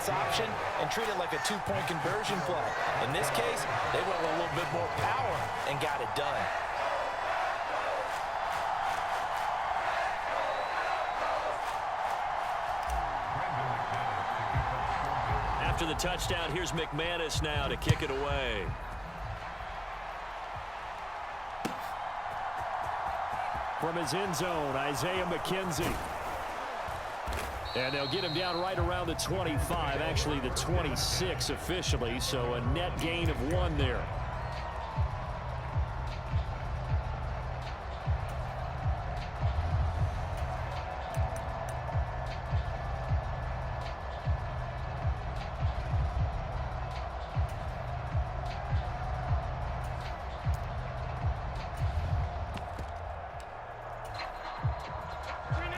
pass option and treat it like a two-point conversion play. In this case, they went with a little bit more power and got it done. After the touchdown, here's McManus now to kick it away. From his end zone, Isaiah McKenzie. And they'll get him down right around the 25, actually the 26 officially, so a net gain of 1 there.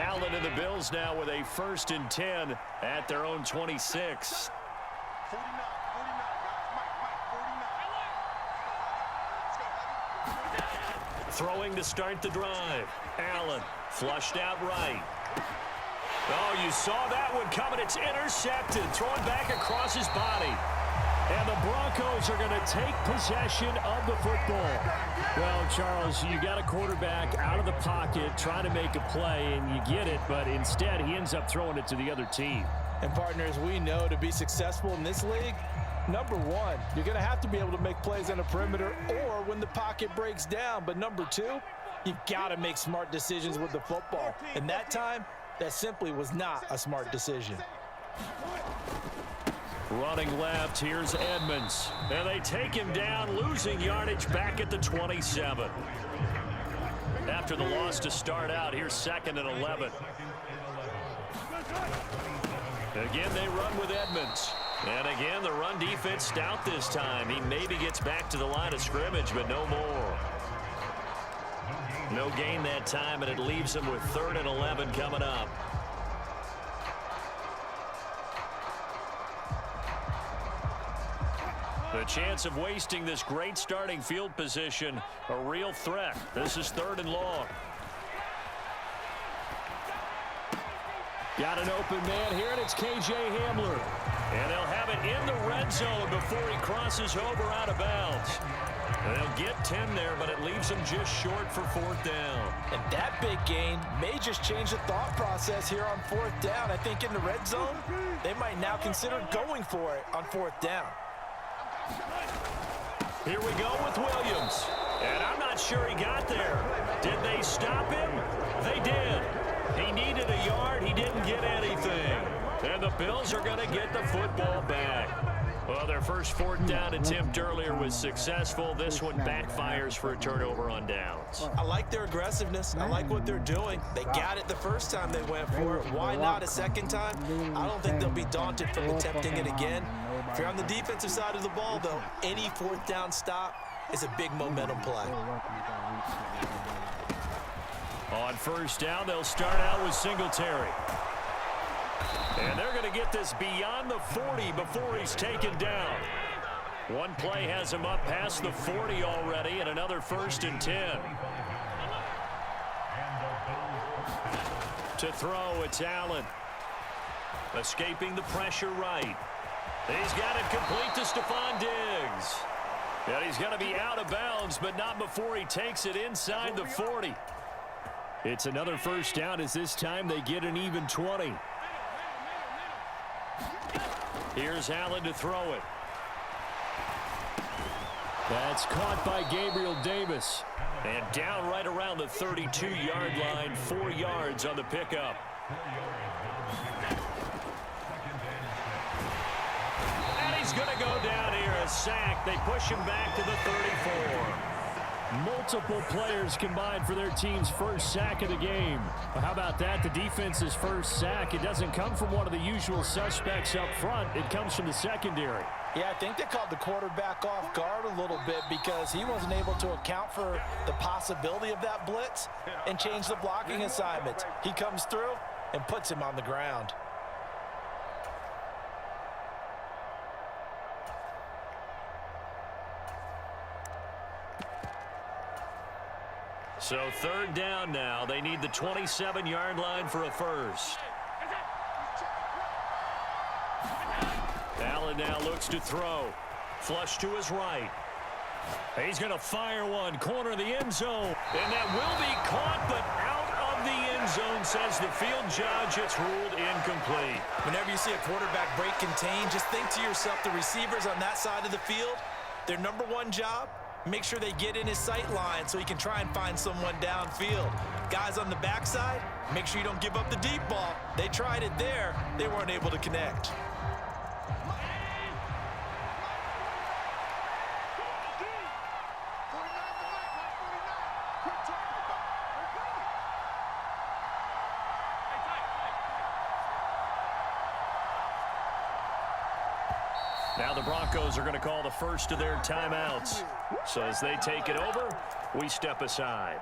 Allen and the Bills now with a 1st and 10 at their own 26. Throwing to start the drive. Allen flushed out right. Oh, you saw that one coming. It's intercepted. Throwing back across his body. And the Broncos are going to take possession of the football. Well, Charles, you got a quarterback out of the pocket trying to make a play, and you get it, but instead he ends up throwing it to the other team. And partners, we know to be successful in this league, number one, you're going to have to be able to make plays on the perimeter or when the pocket breaks down. But number two, you've got to make smart decisions with the football. And that time, that simply was not a smart decision. Running left, here's Edmonds. And they take him down, losing yardage back at the 27. After the loss to start out, here's 2nd and 11. Again, they run with Edmonds. And again, the run defense stout this time. He maybe gets back to the line of scrimmage, but no more. No gain that time, and it leaves him with 3rd and 11 coming up. The chance of wasting this great starting field position, a real threat. This is 3rd and long. Got an open man here, and it's K.J. Hamler. And they'll have it in the red zone before he crosses over out of bounds. And they'll get 10 there, but it leaves them just short for 4th down. And that big gain may just change the thought process here on 4th down. I think in the red zone, they might now consider going for it on 4th down. Here we go with Williams. And I'm not sure he got there. Did they stop him? They did. He needed a yard. He didn't get anything. And the Bills are going to get the football back. Well, their first 4th down attempt earlier was successful. This one backfires for a turnover on downs. I like their aggressiveness. I like what they're doing. They got it the first time they went for it. Why not a second time? I don't think they'll be daunted from attempting it again. If you're on the defensive side of the ball, though, any 4th down stop is a big momentum play. On 1st down, they'll start out with Singletary. And they're going to get this beyond the 40 before he's taken down. One play has him up past the 40 already, and another 1st and 10. To throw, it's Allen. Escaping the pressure right. He's got it complete to Stephon Diggs. And he's going to be out of bounds, but not before he takes it inside the 40. It's another 1st down as this time they get an even 20. Here's Allen to throw it. That's caught by Gabriel Davis. And down right around the 32-yard line, 4 yards on the pickup. And he's going to go down here, a sack. They push him back to the 34. Multiple players combined for their team's first sack of the game. Well, how about that? The defense's first sack. It doesn't come from one of the usual suspects up front. It comes from the secondary. Yeah, I think they caught the quarterback off guard a little bit because he wasn't able to account for the possibility of that blitz and change the blocking assignments. He comes through and puts him on the ground. So 3rd down now. They need the 27-yard line for a first. Allen now looks to throw. Flush to his right. He's going to fire one. Corner of the end zone. And that will be caught, but out of the end zone, says the field judge. It's ruled incomplete. Whenever you see a quarterback break contain, just think to yourself, the receivers on that side of the field, their number one job, make sure they get in his sight line so he can try and find someone downfield. Guys on the backside, make sure you don't give up the deep ball. They tried it there. They weren't able to connect. Now the Broncos are going to call the first of their timeouts. So as they take it over, we step aside.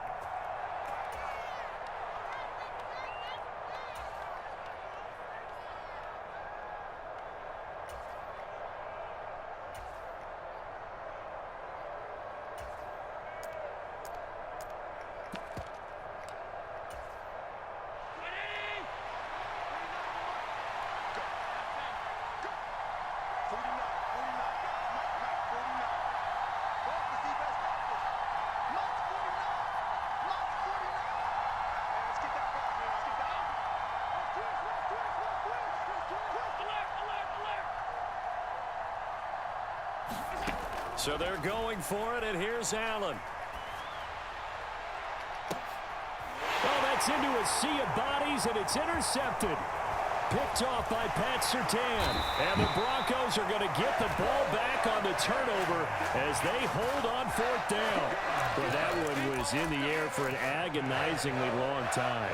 So they're going for it, and here's Allen. Well, that's into a sea of bodies, and it's intercepted. Picked off by Pat Surtain. And the Broncos are going to get the ball back on the turnover as they hold on fourth down. Well, that one was in the air for an agonizingly long time.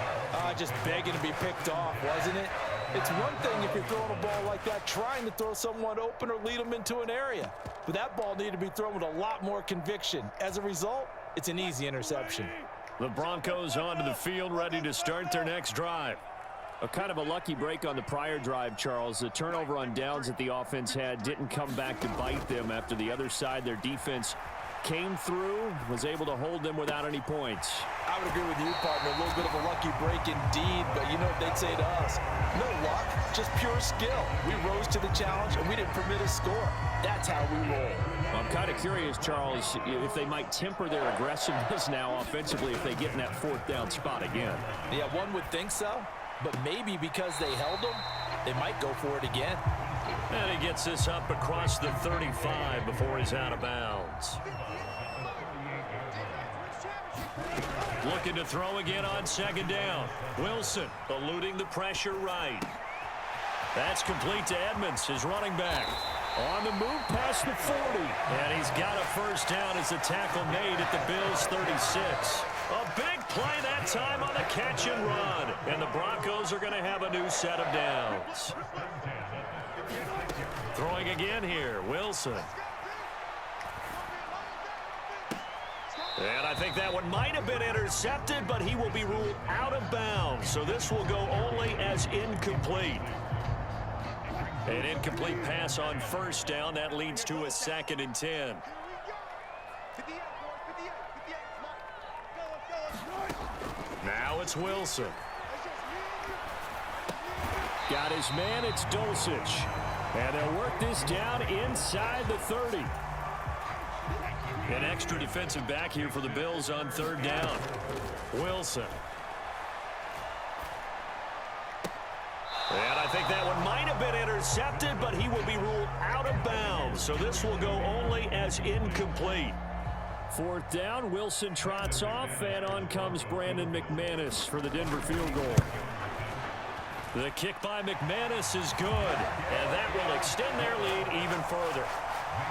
Just begging to be picked off, wasn't it? It's one thing if you're throwing a ball like that, trying to throw someone open or lead them into an area. But that ball needed to be thrown with a lot more conviction. As a result, it's an easy interception. The Broncos onto the field, ready to start their next drive. A kind of a lucky break on the prior drive, Charles. The turnover on downs that the offense had didn't come back to bite them after the other side. Their defense came through, was able to hold them without any points. I would agree with you, partner. A little bit of a lucky break indeed, but you know what they'd say to us? No luck, just pure skill. We rose to the challenge, and we didn't permit a score. That's how we roll. Well, I'm kind of curious, Charles, if they might temper their aggressiveness now offensively if they get in that fourth down spot again. Yeah, one would think so, but maybe because they held them, they might go for it again. And he gets this up across the 35 before he's out of bounds. Looking to throw again on second down. Wilson eluding the pressure right. That's complete to Edmonds, his running back. On the move past the 40. And he's got a first down as the tackle made at the Bills' 36. A big play that time on the catch and run. And the Broncos are going to have a new set of downs. Throwing again here, Wilson. And I think that one might have been intercepted, but he will be ruled out of bounds. So this will go only as incomplete. An incomplete pass on first down. That leads to a 2nd and 10. Now it's Wilson. Got his man, it's Dulcich. And they'll work this down inside the 30. An extra defensive back here for the Bills on third down. Wilson. And I think that one might have been intercepted, but he will be ruled out of bounds. So this will go only as incomplete. Fourth down, Wilson trots off, and on comes Brandon McManus for the Denver field goal. The kick by McManus is good, and that will extend their lead even further.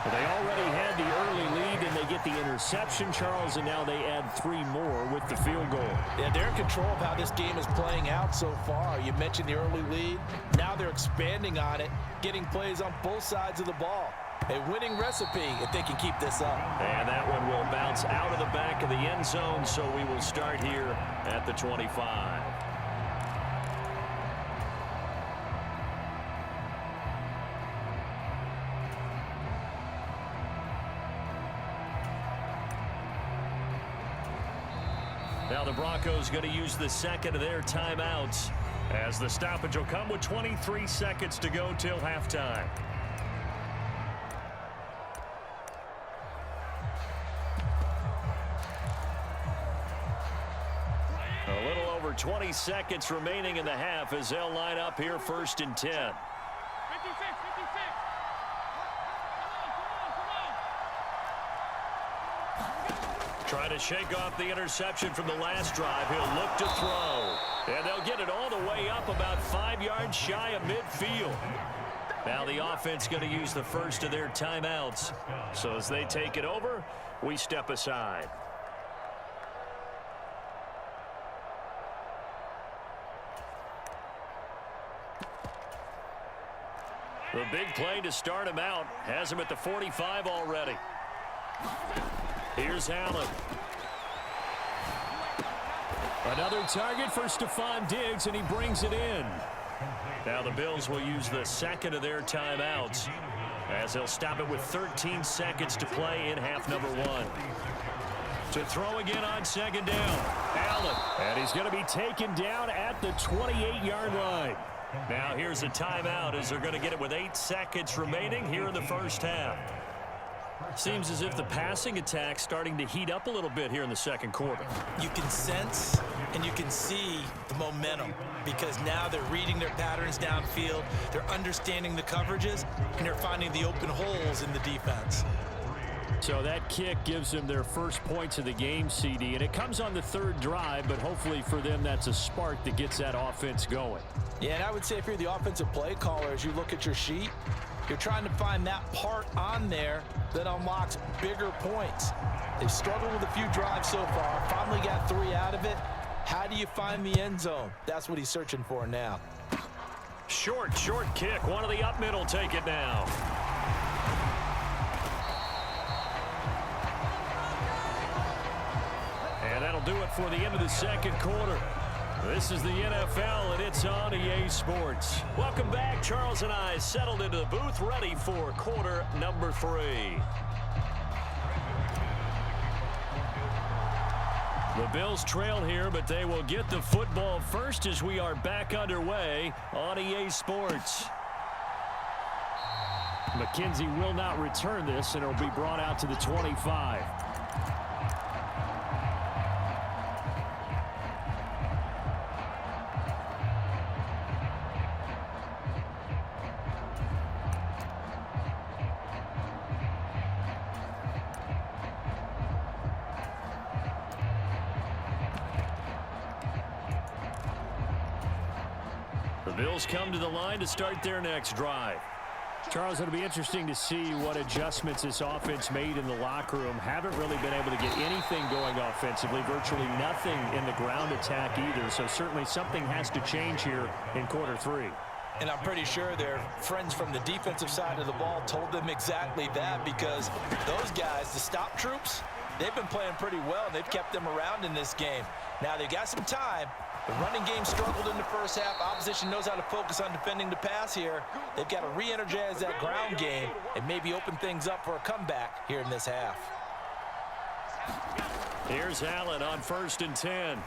Well, they already had the early lead, and they get the interception, Charles, and now they add 3 more with the field goal. Yeah, they're in control of how this game is playing out so far. You mentioned the early lead. Now they're expanding on it, getting plays on both sides of the ball. A winning recipe if they can keep this up. And that one will bounce out of the back of the end zone, so we will start here at the 25. Now the Broncos going to use the second of their timeouts as the stoppage will come with 23 seconds to go till halftime. over 20 seconds remaining in the half as they'll line up here 1st and 10. 56. Trying to shake off the interception from the last drive. He'll look to throw. And they'll get it all the way up about 5 yards shy of midfield. Now the offense going to use the first of their timeouts. So as they take it over, we step aside. The big play to start him out has him at the 45 already. Here's Allen. Another target for Stephon Diggs, and he brings it in. Now the Bills will use the second of their timeouts as they'll stop it with 13 seconds to play in half number 1. To throw again on 2nd down. Allen. And he's going to be taken down at the 28-yard line. Now here's a timeout as they're going to get it with 8 seconds remaining here in the first half. Seems as if the passing attack's starting to heat up a little bit here in the second quarter. You can sense and you can see the momentum because now they're reading their patterns downfield, they're understanding the coverages, and they're finding the open holes in the defense. So that kick gives them their first points of the game, CD, and it comes on the 3rd drive, but hopefully for them that's a spark that gets that offense going. Yeah, and I would say if you're the offensive play caller, as you look at your sheet, you're trying to find that part on there that unlocks bigger points. They've struggled with a few drives so far, finally got 3 out of it. How do you find the end zone? That's what he's searching for now. Short kick. One of the up middle take it now. And that'll do it for the end of the second quarter. This is the NFL, and it's on EA Sports. Welcome back. Charles and I settled into the booth, ready for quarter number 3. The Bills trail here, but they will get the football first as we are back underway on EA Sports. McKenzie will not return this, and it'll be brought out to the 25. Bills come to the line to start their next drive. Charles, it'll be interesting to see what adjustments this offense made in the locker room. Haven't really been able to get anything going offensively, virtually nothing in the ground attack either. So certainly something has to change here in quarter 3. And I'm pretty sure their friends from the defensive side of the ball told them exactly that, because those guys, the stop troops, they've been playing pretty well. They've kept them around in this game. Now they've got some time. The running game struggled in the first half. Opposition knows how to focus on defending the pass here. They've got to re-energize that ground game and maybe open things up for a comeback here in this half. Here's Allen on 1st and 10.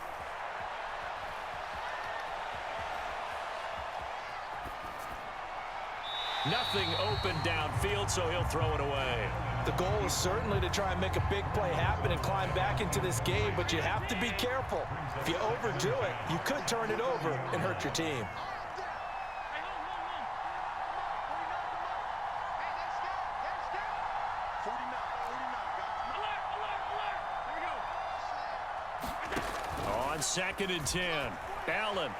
Nothing open downfield, so he'll throw it away. The goal is certainly to try and make a big play happen and climb back into this game, but you have to be careful. If you overdo it, you could turn it over and hurt your team. On 2nd and 10, Allen.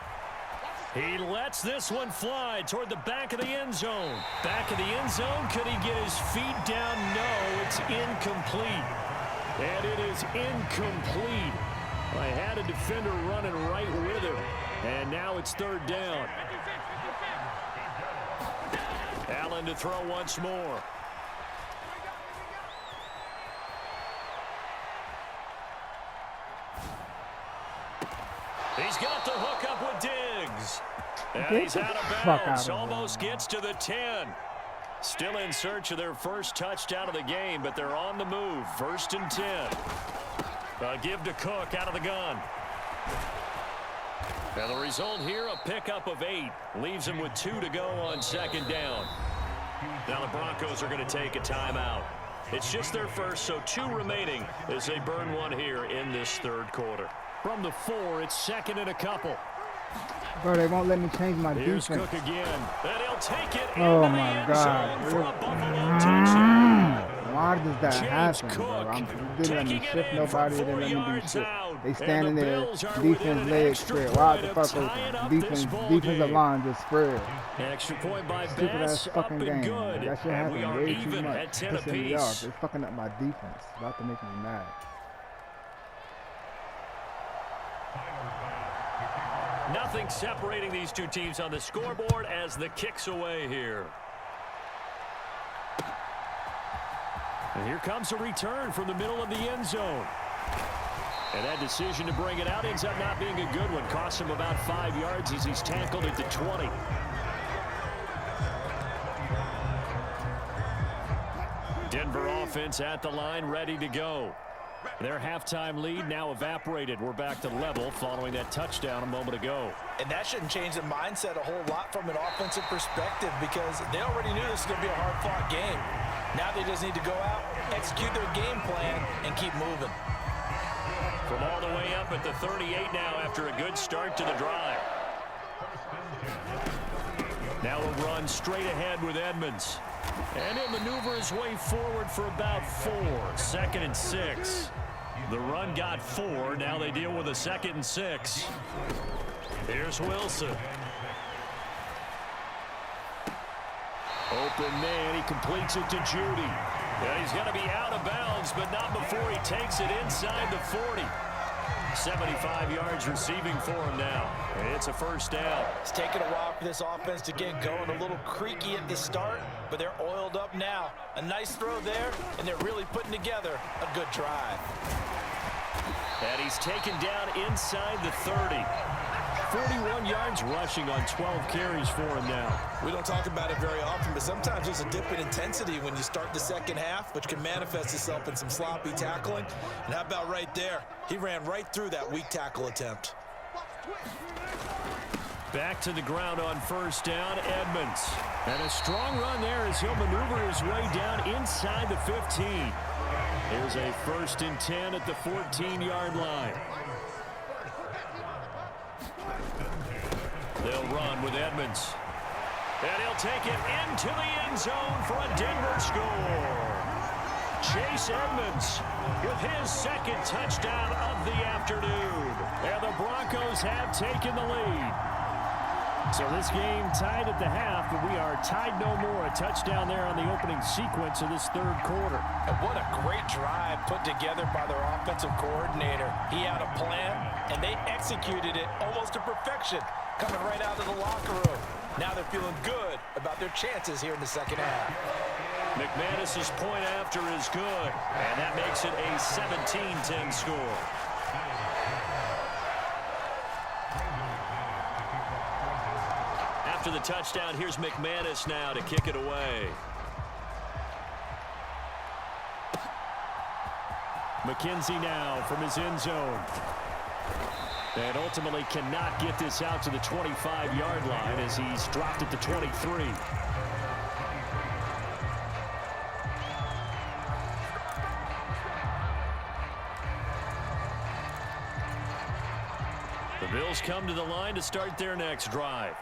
He lets this one fly toward the back of the end zone. Back of the end zone. Could he get his feet down? No, it's incomplete. And it is incomplete. I had a defender running right with him. And now it's 3rd down. Allen to throw once more. He's got the hook up with Diggs. And he's out of bounds. Almost gets to the 10. Still in search of their first touchdown of the game, but they're on the move. 1st and 10. Give to Cook out of the gun. Now the result here, a pickup of 8. Leaves him with 2 to go on 2nd down. Now the Broncos are going to take a timeout. It's just their first, so 2 remaining as they burn one here in this 3rd quarter. From the 4, it's second and a couple. Bro, they won't let me change my Here's defense. Cook again. And he'll take it Oh into the my end God. zone for a Buffalo touchdown. Why does that James happen, Cook bro? Didn't let me taking it shift in nobody. from They 4 didn't let me do yards shit. out. They And standing the there, Bills are within defense an leg extra spread. Wide the point fuck of tying open. up this Defense, ball defensive game. line just spread. Extra point by Stupid ass Bass, up fucking and game. good. That shit And we happened are way too even much. at 10 Pissing me off. apiece. They're fucking up my defense. About to make me mad. Nothing separating these two teams on the scoreboard as the kick's away here. And here comes a return from the middle of the end zone. And that decision to bring it out ends up not being a good one. Costs him about 5 yards as he's tackled at the 20. Denver offense at the line, ready to go. Their halftime lead now evaporated. We're back to level following that touchdown a moment ago. And that shouldn't change the mindset a whole lot from an offensive perspective because they already knew this was going to be a hard-fought game. Now they just need to go out, execute their game plan, and keep moving. From all the way up at the 38 now after a good start to the drive. Now a run straight ahead with Edmonds. And he'll maneuver his way forward for about 4. 2nd and 6. The run got 4. Now they deal with a 2nd and 6. Here's Wilson. Open man. He completes it to Judy. And he's going to be out of bounds, but not before he takes it inside the 40. 75 yards receiving for him now. It's a first down. It's taken a while for this offense to get going. A little creaky at the start, but they're oiled up now. A nice throw there, and they're really putting together a good drive. And he's taken down inside the 30. 41 yards rushing on 12 carries for him now. We don't talk about it very often, but sometimes there's a dip in intensity when you start the second half, which can manifest itself in some sloppy tackling. And how about right there? He ran right through that weak tackle attempt. Back to the ground on first down, Edmonds. And a strong run there as he'll maneuver his way down inside the 15. Here's a 1st and 10 at the 14-yard line. They'll run with Edmonds. And he'll take it into the end zone for a Denver score. Chase Edmonds with his 2nd touchdown of the afternoon. And the Broncos have taken the lead. So this game tied at the half, but we are tied no more. A touchdown there on the opening sequence of this 3rd quarter. And what a great drive put together by their offensive coordinator. He had a plan, and they executed it almost to perfection, coming right out of the locker room. Now they're feeling good about their chances here in the second half. McManus's point after is good, and that makes it a 17-10 score. After the touchdown, here's McManus now to kick it away. McKenzie now from his end zone. And ultimately cannot get this out to the 25-yard line as he's dropped at the 23. The Bills come to the line to start their next drive.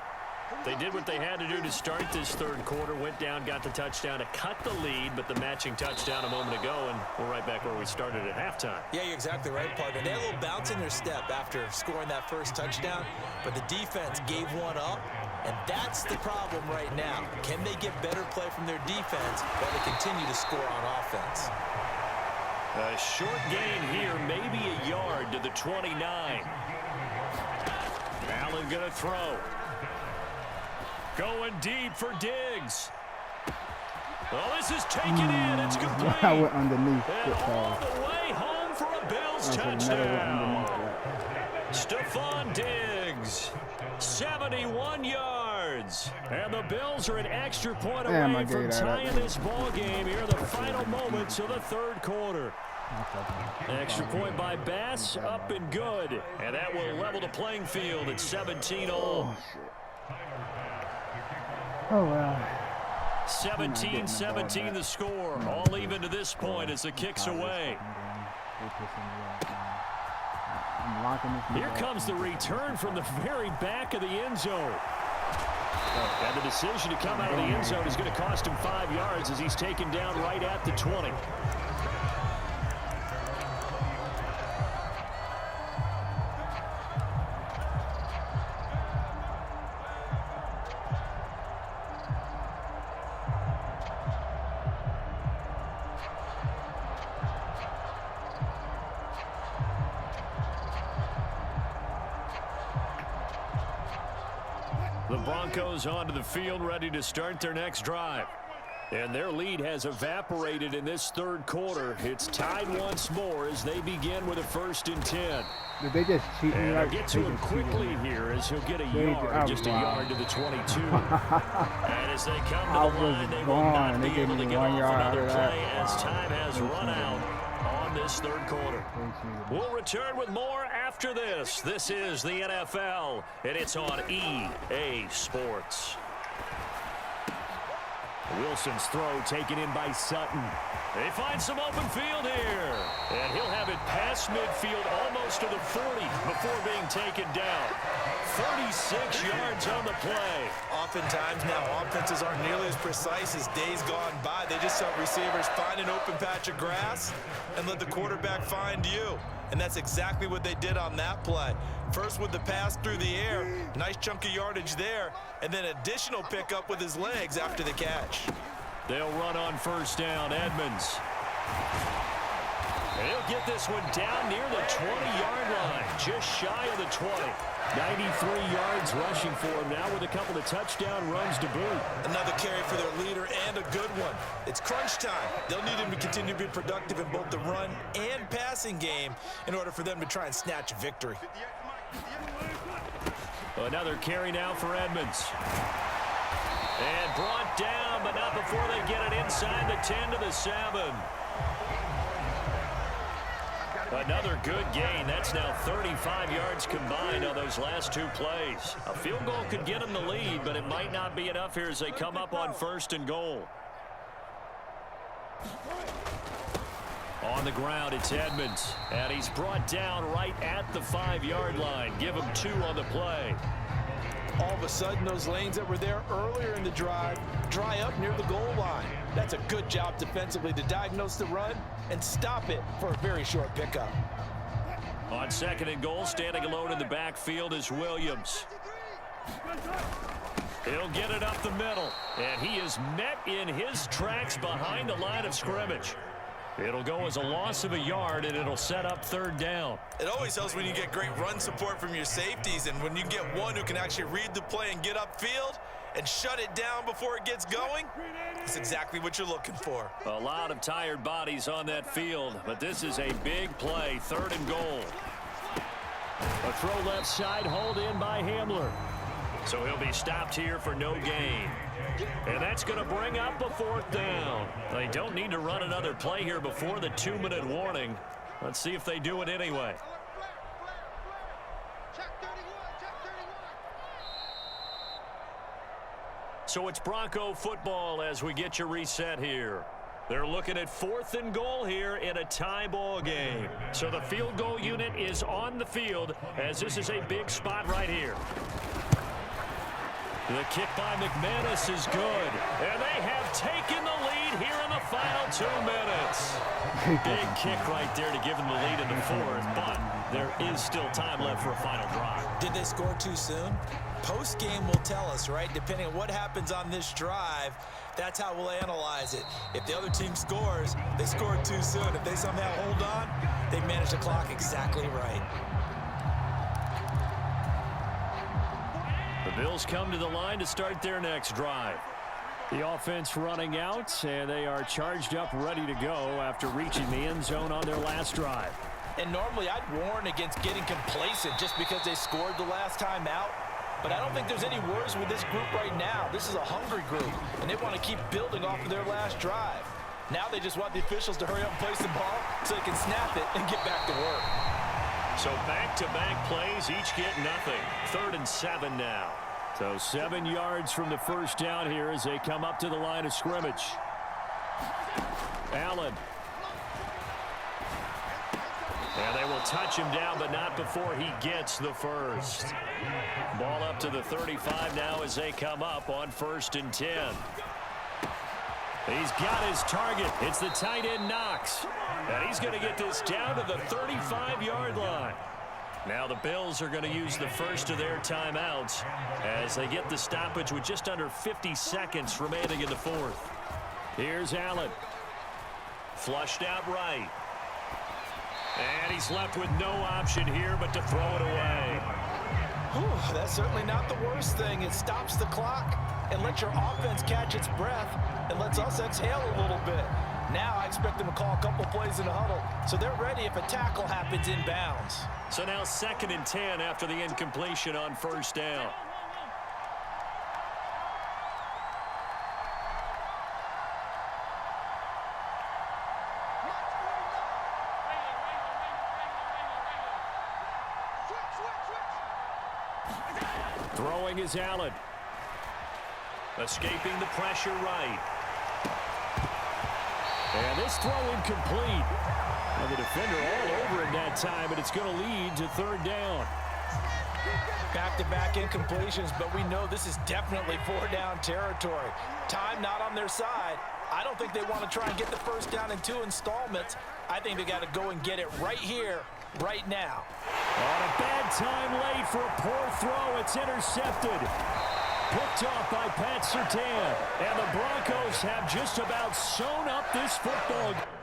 They did what they had to do to start this 3rd quarter, went down, got the touchdown to cut the lead, but the matching touchdown a moment ago, and we're right back where we started at halftime. Yeah, you're exactly right, partner. They had a little bounce in their step after scoring that first touchdown, but the defense gave one up, and that's the problem right now. Can they get better play from their defense while they continue to score on offense? A short gain here, maybe a yard to the 29. Allen gonna throw. Going deep for Diggs. Well, this is taken in. It's complete. I went underneath. And all the way home for a Bills touchdown. Stephon Diggs, 71 yards. And the Bills are an extra point away from tying this ball game here in the final moments of the 3rd quarter. Extra point by Bass, up and good. And that will level the playing field at 17-all. Oh, well. 17-17 the score. All even to this point as the kick's away. I'm locking this. Here comes the return from the very back of the end zone. And the decision to come out of the end zone is going to cost him 5 yards as he's taken down right at the 20. The Broncos onto the field, ready to start their next drive. And their lead has evaporated in this third quarter. It's tied once more as they begin with a 1st and 10. Did they just cheat me? And they'll get to him quickly here as he'll get a yard, just a yard to the 22. And as they come to the line, they will not be able to get off another play as time has run out on this third quarter. We'll return with more after this. This is the NFL, and it's on EA Sports. Wilson's throw taken in by Sutton. They find some open field here. And he'll have it past midfield almost to the 40 before being taken down. 36 yards on the play. Oftentimes now offenses aren't nearly as precise as days gone by. They just help receivers find an open patch of grass and let the quarterback find you. And that's exactly what they did on that play. First with the pass through the air, nice chunk of yardage there, and then additional pickup with his legs after the catch. They'll run on 1st down, Edmonds. And he'll get this one down near the 20-yard line, just shy of the 20. 93 yards rushing for him now with a couple of touchdown runs to boot. Another carry for their leader and a good one. It's crunch time. They'll need him to continue to be productive in both the run and passing game in order for them to try and snatch a victory. Another carry now for Edmonds. And brought down, but not before they get it inside the 10 to the 7. Another good gain. That's now 35 yards combined on those last 2 plays. A field goal could get them the lead, but it might not be enough here as they come up on 1st and goal. On the ground, it's Edmonds. And he's brought down right at the 5-yard line. Give him 2 on the play. All of a sudden, those lanes that were there earlier in the drive dry up near the goal line. That's a good job defensively to diagnose the run and stop it for a very short pickup. On 2nd and goal, standing alone in the backfield is Williams. He'll get it up the middle, and he is met in his tracks behind the line of scrimmage. It'll go as a loss of a yard, and it'll set up 3rd down. It always helps when you get great run support from your safeties, and when you get one who can actually read the play and get upfield and shut it down before it gets going, that's exactly what you're looking for. A lot of tired bodies on that field, but this is a big play, 3rd and goal. A throw left side, hauled in by Hamler. So he'll be stopped here for no gain. And that's going to bring up a 4th down. They don't need to run another play here before the 2-minute warning. Let's see if they do it anyway. So it's Bronco football as we get you reset here. They're looking at 4th and goal here in a tie ball game. So the field goal unit is on the field as this is a big spot right here. The kick by McManus is good. And they have taken the lead here in the final 2 minutes. Big kick right there to give them the lead in the 4th, but there is still time left for a final drive. Did they score too soon? Post-game will tell us, right? Depending on what happens on this drive, that's how we'll analyze it. If the other team scores, they scored too soon. If they somehow hold on, they manage the clock exactly right. The Bills come to the line to start their next drive. The offense running out, and they are charged up, ready to go after reaching the end zone on their last drive. And normally I'd warn against getting complacent just because they scored the last time out. But I don't think there's any worries with this group right now. This is a hungry group, and they want to keep building off of their last drive. Now they just want the officials to hurry up and place the ball so they can snap it and get back to work. So back-to-back plays, each get nothing. 3rd and 7 now. So 7 yards from the 1st down here as they come up to the line of scrimmage. Allen. And they will touch him down, but not before he gets the first. Ball up to the 35 now as they come up on 1st and 10. He's got his target. It's the tight end Knox. And he's going to get this down to the 35-yard line. Now the Bills are going to use the first of their timeouts as they get the stoppage with just under 50 seconds remaining in the 4th. Here's Allen. Flushed out right. And he's left with no option here but to throw it away. Whew, that's certainly not the worst thing. It stops the clock and lets your offense catch its breath and lets us exhale a little bit. Now I expect them to call a couple plays in the huddle, so they're ready if a tackle happens inbounds. So now 2nd and 10 after the incompletion on 1st down. Throwing is Allen. Escaping the pressure right. And this throw incomplete. Well, the defender all over him that time, and it's going to lead to 3rd down. Back-to-back incompletions, but we know this is definitely 4-down territory. Time not on their side. I don't think they want to try and get the first down in 2 installments. I think they got to go and get it right here, right now. On a bad time late for a poor throw. It's intercepted. Picked off by Pat Surtain. And the Broncos have just about sewn up this football game.